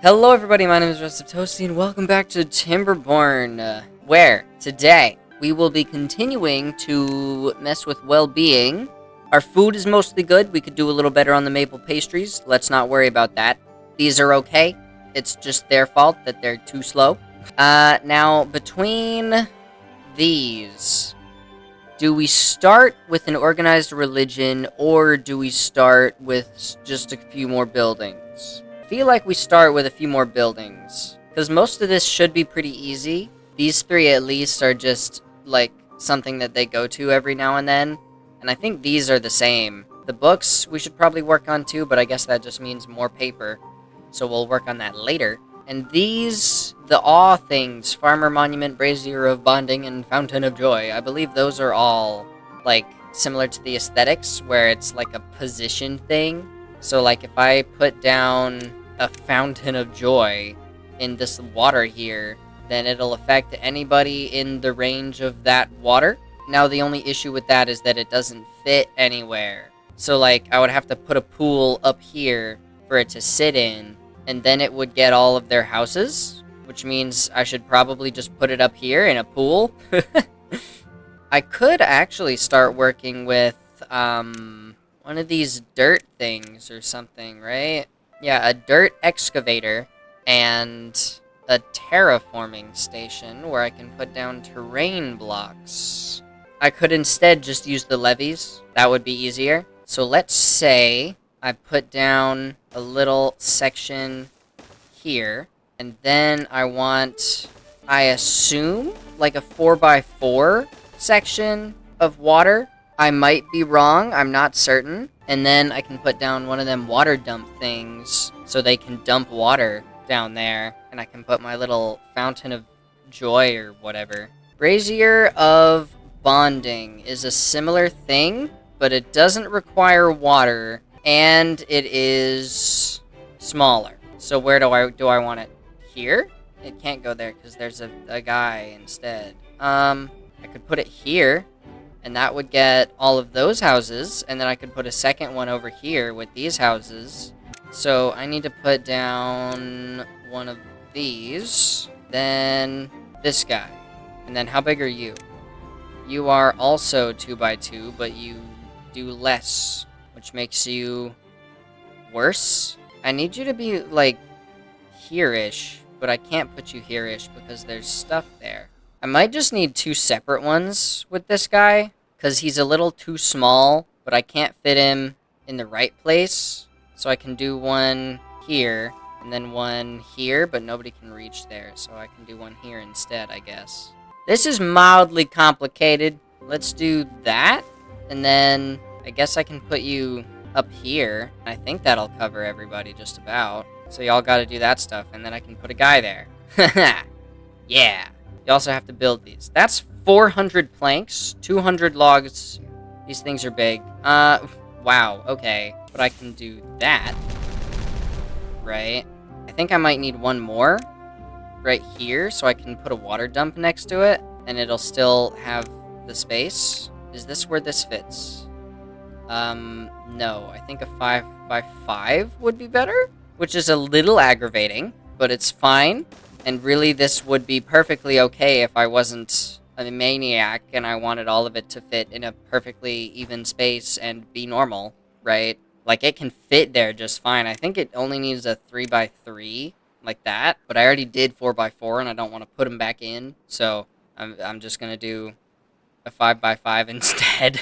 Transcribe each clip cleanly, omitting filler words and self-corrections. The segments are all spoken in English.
Hello everybody, my name is Toasty, and welcome back to Timberborn, where today we will be continuing to mess with well-being. Our food is mostly good. We could do a little better on the maple pastries. Let's not worry about that. These are okay. It's just their fault that they're too slow. Now, between these, do we start with an organized religion, or do we start with just a few more buildings? I feel like we start with a few more buildings, because most of this should be pretty easy. These three at least are just, like, something that they go to every now and then, and I think these are the same. The books we should probably work on too, but I guess that just means more paper, so we'll work on that later. And these, the awe things, Farmer Monument, Brazier of Bonding, and Fountain of Joy, I believe those are all, like, similar to the aesthetics, where it's like a position thing. So, like, if I put down a Fountain of Joy in this water here, then it'll affect anybody in the range of that water. Now, the only issue with that is that it doesn't fit anywhere. So, like, I would have to put a pool up here for it to sit in, and then it would get all of their houses, which means I should probably just put it up here in a pool. I could actually start working with, one of these dirt things or something, right? Yeah, a dirt excavator and a terraforming station where I can put down terrain blocks. I could instead just use the levees. That would be easier. So let's say I put down a little section here, and then I want, I assume, like a 4x4 section of water. I might be wrong, I'm not certain. And then I can put down one of them water dump things so they can dump water down there. And I can put my little Fountain of Joy or whatever. Brazier of Bonding is a similar thing, but it doesn't require water, and it is smaller. So where do I want it? Here? It can't go there because there's a guy instead. I could put it here, and that would get all of those houses, and then I could put a second one over here with these houses. So I need to put down one of these, then this guy. And then how big are you? You are also 2x2, but you do less, which makes you worse. I need you to be, like, here-ish, but I can't put you here-ish because there's stuff there. I might just need two separate ones with this guy, because he's a little too small, but I can't fit him in the right place. So I can do one here, and then one here, but nobody can reach there, so I can do one here instead, I guess. This is mildly complicated. Let's do that, and then I guess I can put you up here. I think that'll cover everybody just about. So y'all gotta do that stuff, and then I can put a guy there. Yeah. You also have to build these. That's 400 planks, 200 logs. These things are big. Wow, okay. But I can do that. Right? I think I might need one more right here, so I can put a water dump next to it, and it'll still have the space. Is this where this fits? No. I think a 5x5 would be better, which is a little aggravating, but it's fine. And really, this would be perfectly okay if I wasn't a maniac and I wanted all of it to fit in a perfectly even space and be normal, right? Like, it can fit there just fine. I think it only needs a 3x3, like that. But I already did 4x4, and I don't want to put them back in. So, I'm just going to do a 5x5 instead.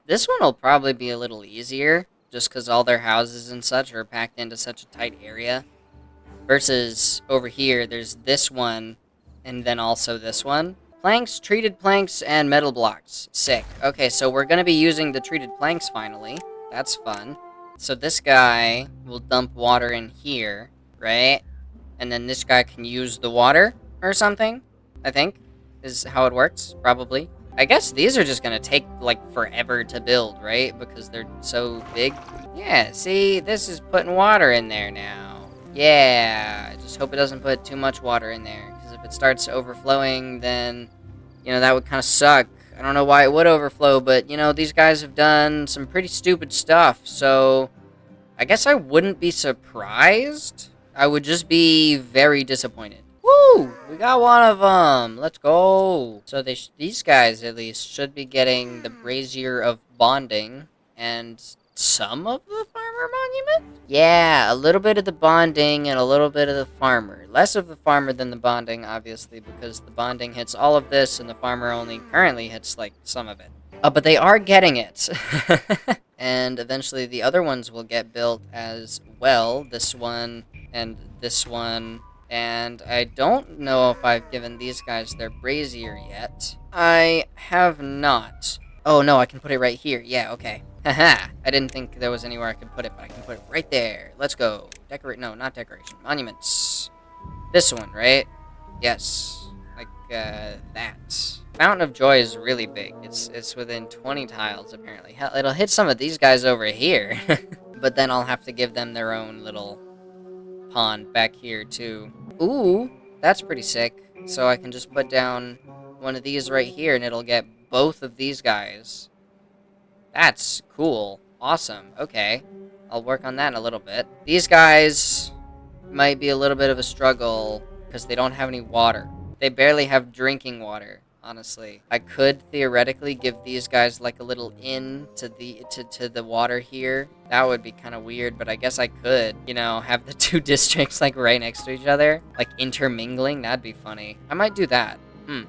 This one will probably be a little easier, just because all their houses and such are packed into such a tight area. Versus over here, there's this one, and then also this one. Planks, treated planks, and metal blocks. Sick. Okay, so we're going to be using the treated planks finally. That's fun. So this guy will dump water in here, right? And then this guy can use the water or something, I think, is how it works, probably. I guess these are just going to take, like, forever to build, right? Because they're so big. Yeah, see, this is putting water in there now. Yeah, I just hope it doesn't put too much water in there, because if it starts overflowing, then, you know, that would kind of suck. I don't know why it would overflow, but, you know, these guys have done some pretty stupid stuff, so I guess I wouldn't be surprised I would just be very disappointed. Woo! We got one of them. Let's go. So these guys at least should be getting the brazier of bonding and some of the farmer monument. Yeah, a little bit of the bonding and a little bit of the farmer. Less of the farmer than the bonding, obviously, because the bonding hits all of this and the farmer only currently hits like some of it. But they are getting it. And eventually the other ones will get built as well. This one and this one. And I don't know if I've given these guys their brazier yet. I have not. Oh, no, I can put it right here. Yeah, okay. Haha. I didn't think there was anywhere I could put it, but I can put it right there. Let's go. No, not decoration. Monuments. This one, right? Yes. Like, that. Fountain of Joy is really big. It's within 20 tiles, apparently. Hell, it'll hit some of these guys over here. But then I'll have to give them their own little pond back here, too. Ooh, that's pretty sick. So I can just put down one of these right here, and it'll get both of these guys. That's cool. Awesome. Okay. I'll work on that in a little bit. These guys might be a little bit of a struggle because they don't have any water. They barely have drinking water, honestly. I could theoretically give these guys like a little in to the water here. That would be kind of weird, but I guess I could, you know, have the two districts like right next to each other, like intermingling. That'd be funny. I might do that. I'll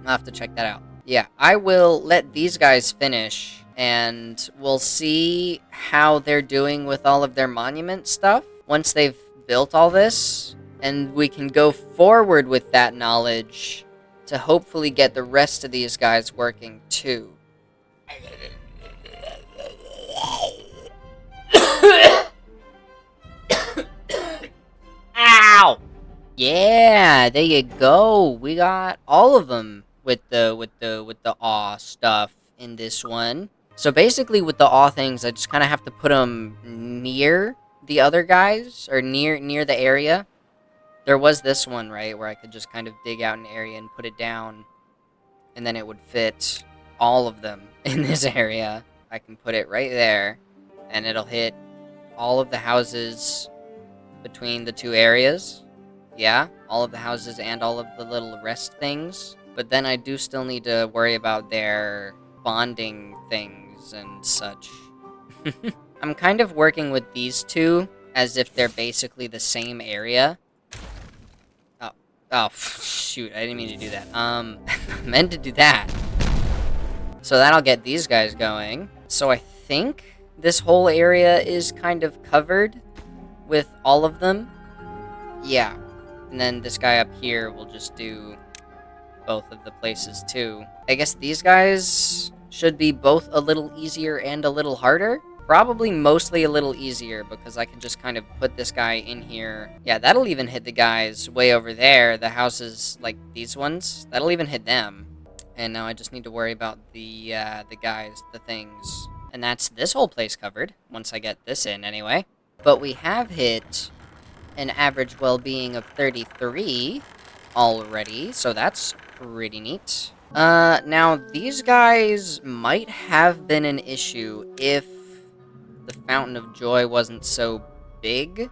have to check that out. Yeah, I will let these guys finish and we'll see how they're doing with all of their monument stuff once they've built all this, and we can go forward with that knowledge to hopefully get the rest of these guys working too. Ow! Yeah, there you go. We got all of them with the awe stuff in this one. So basically with the awe things, I just kind of have to put them near the other guys, or near the area. There was this one, right, where I could just kind of dig out an area and put it down, and then it would fit all of them in this area. I can put it right there, and it'll hit all of the houses between the two areas. Yeah, all of the houses and all of the little rest things. But then I do still need to worry about their bonding things and such. I'm kind of working with these two as if they're basically the same area. Oh, shoot, I didn't mean to do that. I meant to do that. So that'll get these guys going. So I think this whole area is kind of covered with all of them. Yeah. And then this guy up here will just do both of the places too. I guess these guys should be both a little easier and a little harder. Probably mostly a little easier because I can just kind of put this guy in here. Yeah, that'll even hit the guys way over there. The houses, like these ones, that'll even hit them. And now I just need to worry about the guys, the things. And that's this whole place covered, once I get this in anyway. But we have hit an average well-being of 33 already, so that's pretty neat. Now these guys might have been an issue if the Fountain of Joy wasn't so big,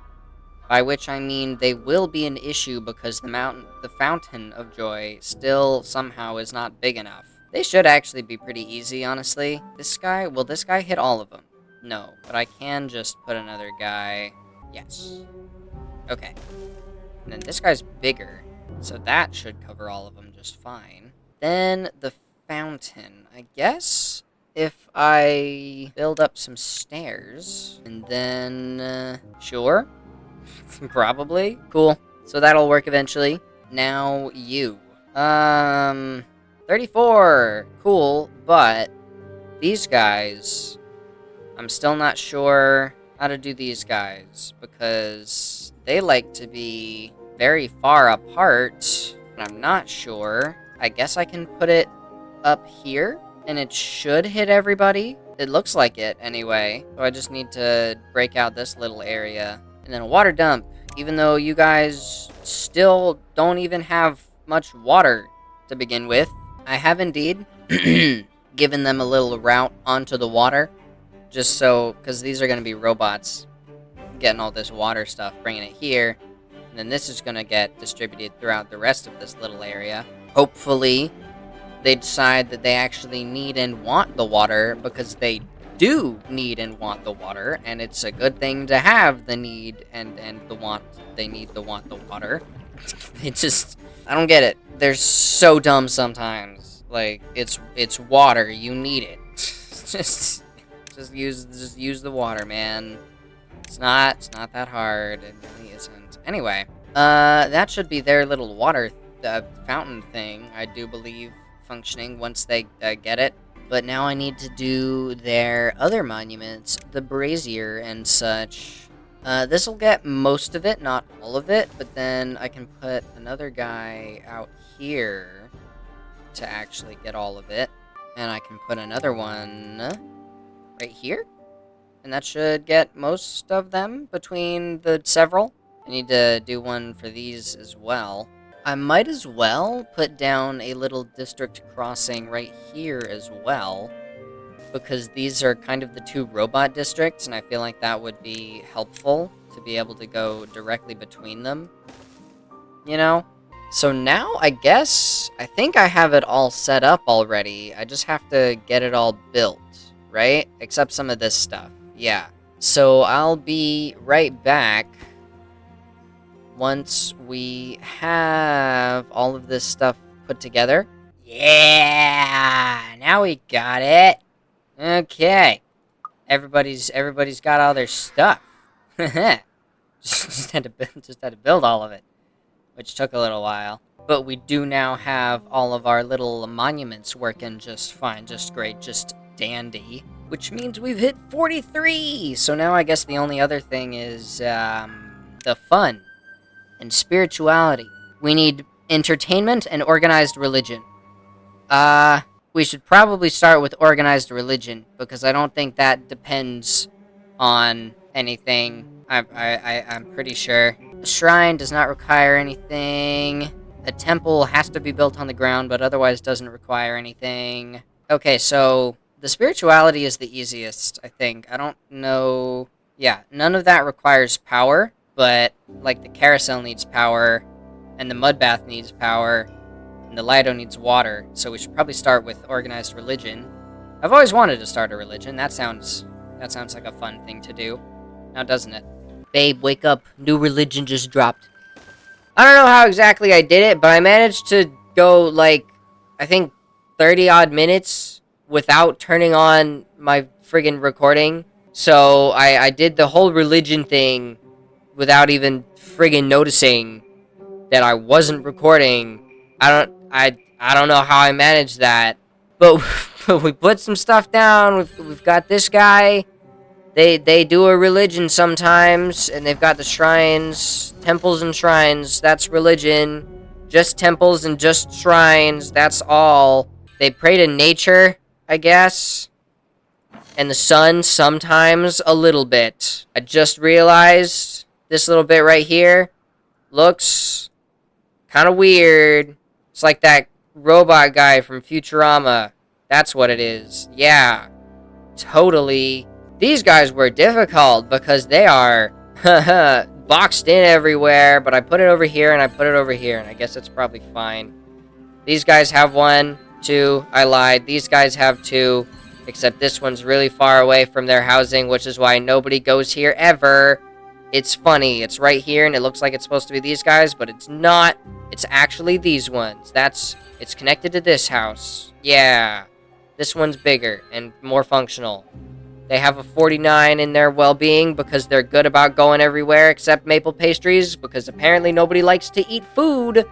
by which I mean they will be an issue because the Fountain of Joy still somehow is not big enough. They should actually be pretty easy, honestly. Will this guy hit all of them? No, but I can just put another guy. Yes. Okay. And then this guy's bigger, so that should cover all of them just fine. Then the fountain, I guess if I build up some stairs, and then, sure, probably, cool. So that'll work eventually. Now you, 34, cool, but these guys, I'm still not sure how to do these guys, because they like to be very far apart, and I'm not sure. I guess I can put it up here, and it should hit everybody. It looks like it, anyway. So I just need to break out this little area. And then a water dump, even though you guys still don't even have much water to begin with. I have indeed given them a little route onto the water, just so, because these are going to be robots getting all this water stuff, bringing it here. And then this is gonna get distributed throughout the rest of this little area. Hopefully, they decide that they actually need and want the water, because they do need and want the water, and it's a good thing to have the need and the want. They need the want the water. I don't get it. They're so dumb sometimes. Like, it's water. You need it. just use the water, man. It's not that hard. It really isn't. Anyway, that should be their little water fountain thing, I do believe, functioning once they get it. But now I need to do their other monuments, the brazier and such. This'll get most of it, not all of it, but then I can put another guy out here to actually get all of it. And I can put another one right here. And that should get most of them between the several. I need to do one for these as well. I might as well put down a little district crossing right here as well, because these are kind of the two robot districts, and I feel like that would be helpful to be able to go directly between them, you know? So now, I think I have it all set up already. I just have to get it all built, right? Except some of this stuff, yeah. So I'll be right back once we have all of this stuff put together. Yeah! Now we got it! Okay. Everybody's got all their stuff. just had to build all of it, which took a little while. But we do now have all of our little monuments working just fine, just great, just dandy. Which means we've hit 43! So now I guess the only other thing is, the fun and spirituality. We need entertainment and organized religion. We should probably start with organized religion, because I don't think that depends on anything. I'm pretty sure. The shrine does not require anything. A temple has to be built on the ground, but otherwise doesn't require anything. Okay, so the spirituality is the easiest, I think. I don't know. Yeah, none of that requires power. But, like, the carousel needs power, and the mud bath needs power, and the Lido needs water, so we should probably start with organized religion. I've always wanted to start a religion. That sounds like a fun thing to do. Now, doesn't it? Babe, wake up. New religion just dropped. I don't know how exactly I did it, but I managed to go, like, I think 30-odd minutes without turning on my friggin' recording. So, I did the whole religion thing without even friggin' noticing that I wasn't recording. I don't know how I managed that. But we put some stuff down. We've got this guy. They do a religion sometimes, and they've got the shrines, temples and shrines. That's religion. Just temples and just shrines. That's all. They pray to nature, I guess. And the sun sometimes a little bit. I just realized this little bit right here looks kind of weird. It's like that robot guy from Futurama. That's what it is. Yeah, totally. These guys were difficult because they are boxed in everywhere, but I put it over here and I put it over here, and I guess it's probably fine. These guys have 1, 2. I lied. These guys have 2, except this one's really far away from their housing, which is why nobody goes here ever. It's funny. It's right here, and it looks like it's supposed to be these guys, but it's not. It's actually these ones. It's connected to this house. Yeah. This one's bigger and more functional. They have a 49 in their well-being because they're good about going everywhere except maple pastries, because apparently nobody likes to eat food.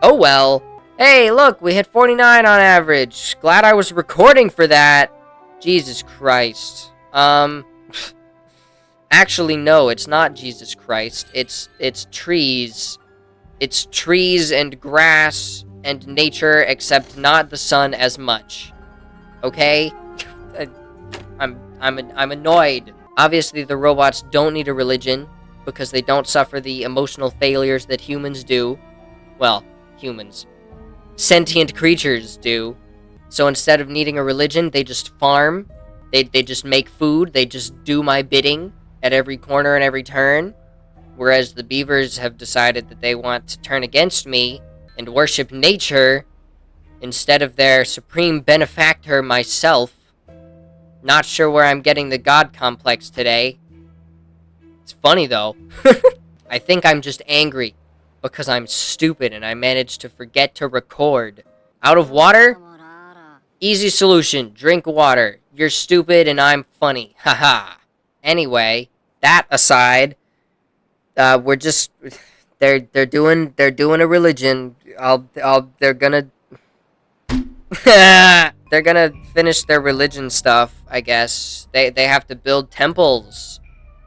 Oh well. Hey, look, we hit 49 on average. Glad I was recording for that. Jesus Christ. Actually, no, it's not Jesus Christ. It's trees. It's trees and grass and nature, except not the sun as much. Okay? I'm annoyed. Obviously, the robots don't need a religion because they don't suffer the emotional failures that humans do. Well, humans. Sentient creatures do. So instead of needing a religion, they just farm. They just make food. They just do my bidding at every corner and every turn. whereas the Beavers have decided that they want to turn against me and worship nature instead of their supreme benefactor, myself. Not sure where I'm getting the god complex today. It's funny, though. I think I'm just angry because I'm stupid and I managed to forget to record. Out of water? Easy solution. Drink water. You're stupid and I'm funny. Haha. Anyway, that aside, we're just they're doing a religion. They're gonna they're gonna finish their religion stuff, I guess. They have to build temples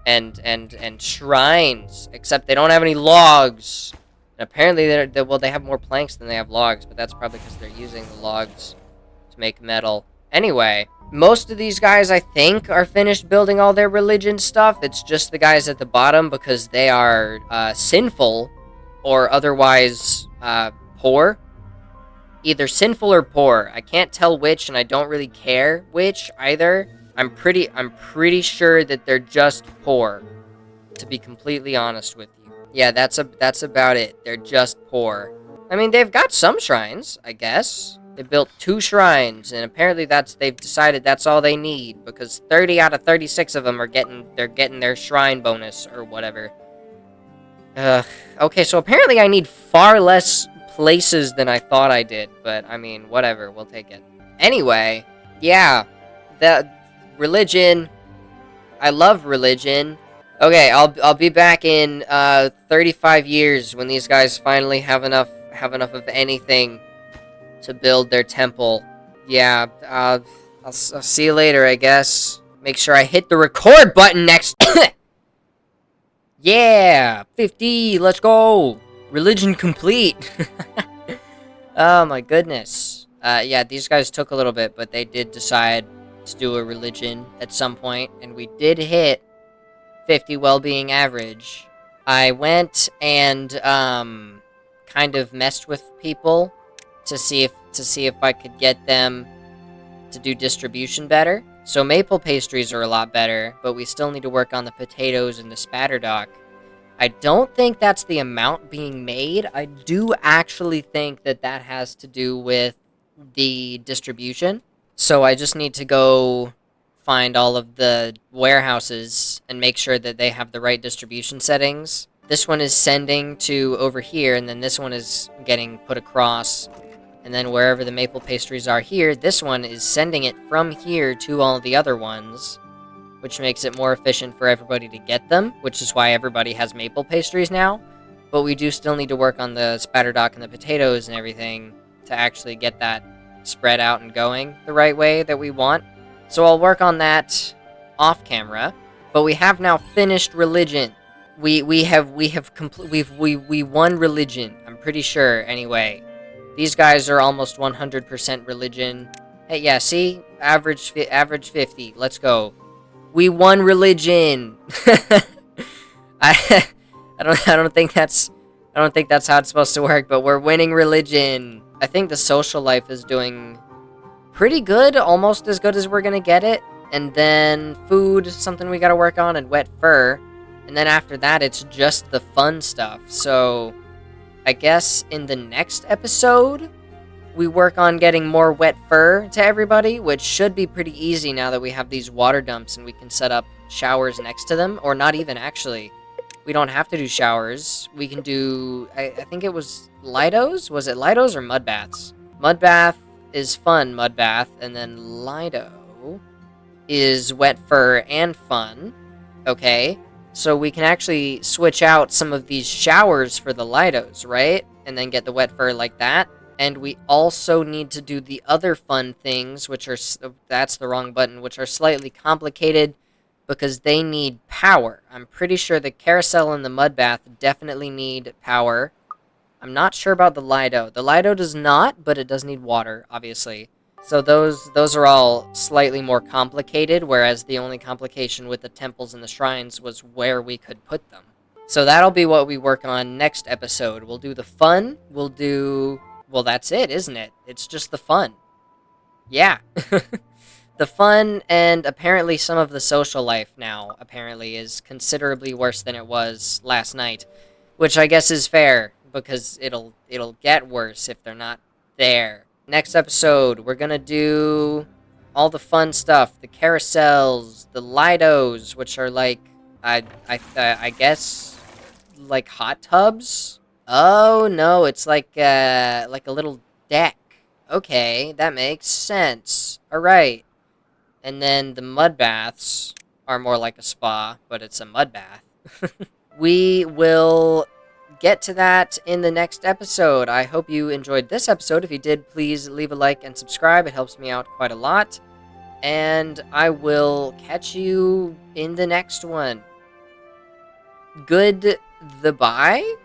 and shrines, except they don't have any logs. And apparently they have more planks than they have logs, but that's probably because they're using the logs to make metal. Anyway, most of these guys, I think, are finished building all their religion stuff. It's just the guys at the bottom because they are sinful or otherwise poor. Either sinful or poor. I can't tell which, and I don't really care which either. I'm pretty sure that they're just poor, to be completely honest with you. Yeah, that's about it. They're just poor. I mean, they've got some shrines, I guess. They built 2 shrines, and apparently they've decided that's all they need, because 30 out of 36 of them are getting their shrine bonus or whatever. Okay, so apparently I need far less places than I thought I did, but I mean, whatever, we'll take it. Anyway, yeah, the religion. I love religion. Okay, I'll be back in 35 years when these guys finally have enough of anything to build their temple. Yeah, I'll see you later, I guess. Make sure I hit the record button next. Yeah, 50. Let's go. Religion complete. Oh my goodness. Yeah, these guys took a little bit, but they did decide to do a religion at some point, and we did hit 50 well-being average. I went and kind of messed with people to see if I could get them to do distribution better. So maple pastries are a lot better, but we still need to work on the potatoes and the spatterdock. I don't think that's the amount being made. I do actually think that has to do with the distribution. So I just need to go find all of the warehouses and make sure that they have the right distribution settings. This one is sending to over here, and then this one is getting put across. And then wherever the maple pastries are here, this one is sending it from here to all the other ones, which makes it more efficient for everybody to get them, which is why everybody has maple pastries now. But we do still need to work on the spatterdock and the potatoes and everything to actually get that spread out and going the right way that we want. So I'll work on that off camera. But we have now finished religion. We won religion. I'm pretty sure anyway. These guys are almost 100% religion. Hey, yeah, see? Average 50. Let's go. We won religion. I don't think that's how it's supposed to work, but we're winning religion. I think the social life is doing pretty good, almost as good as we're gonna get it. And then food is something we gotta work on, and wet fur. And then after that, it's just the fun stuff. So I guess in the next episode, we work on getting more wet fur to everybody, which should be pretty easy now that we have these water dumps and we can set up showers next to them. Or not even, actually. We don't have to do showers. We can do, I think it was Lidos? Was it Lidos or mud baths? Mud bath is fun, mud bath. And then Lido is wet fur and fun. Okay. So we can actually switch out some of these showers for the Lidos, right? And then get the wet fur like that. And we also need to do the other fun things, which are, that's the wrong button, which are slightly complicated because they need power. I'm pretty sure the carousel and the mud bath definitely need power. I'm not sure about the Lido. The Lido does not, but it does need water, obviously. So those are all slightly more complicated, whereas the only complication with the temples and the shrines was where we could put them. So that'll be what we work on next episode. We'll do the fun, we'll do... Well, that's it, isn't it? It's just the fun. Yeah. The fun and apparently some of the social life now apparently is considerably worse than it was last night, which I guess is fair because it'll get worse if they're not there. Next episode, we're gonna do all the fun stuff, the carousels, the Lidos, which are like I guess like hot tubs. Oh no, it's like a little deck. Okay, that makes sense. All right. And then the mud baths are more like a spa, but it's a mud bath. We will get to that in the next episode. I hope you enjoyed this episode. If you did, please leave a like and subscribe. It helps me out quite a lot. And I will catch you in the next one. Good the bye?